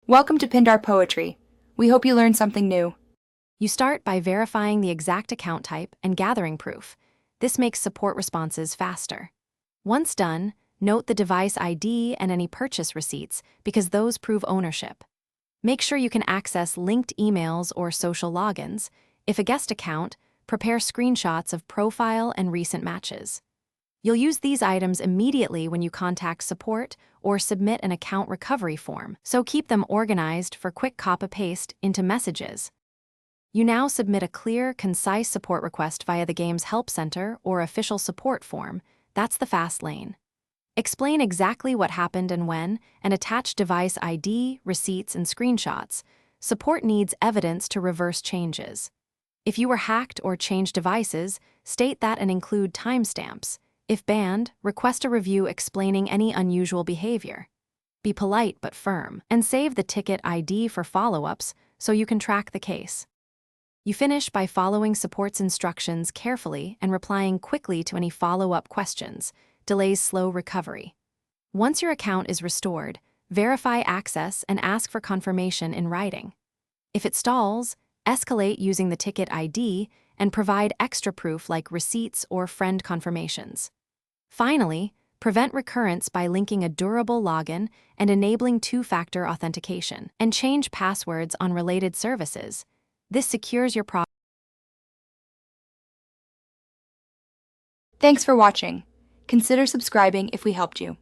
Welcome to Pindar Poetry. We hope you learned something new. You start by verifying the exact account type and gathering proof. This makes support responses faster. Once done, note the device ID and any purchase receipts because those prove ownership. Make sure you can access linked emails or social logins. If a guest account, prepare screenshots of profile and recent matches. You'll use these items immediately when you contact support or submit an account recovery form, so keep them organized for quick copy-paste into messages. You now submit a clear, concise support request via the game's Help Center or official support form. That's the fast lane. Explain exactly what happened and when, and attach device ID, receipts, and screenshots. Support needs evidence to reverse changes. If you were hacked or changed devices, state that and include timestamps. If banned, request a review explaining any unusual behavior. Be polite but firm, and save the ticket ID for follow-ups so you can track the case. You finish by following support's instructions carefully and replying quickly to any follow-up questions. Delays slow recovery. Once your account is restored, verify access and ask for confirmation in writing. If it stalls, escalate using the ticket ID and provide extra proof like receipts or friend confirmations. Finally, prevent recurrence by linking a durable login and enabling two-factor authentication, and change passwords on related services. This secures your product. Thanks for watching. Consider subscribing if we helped you.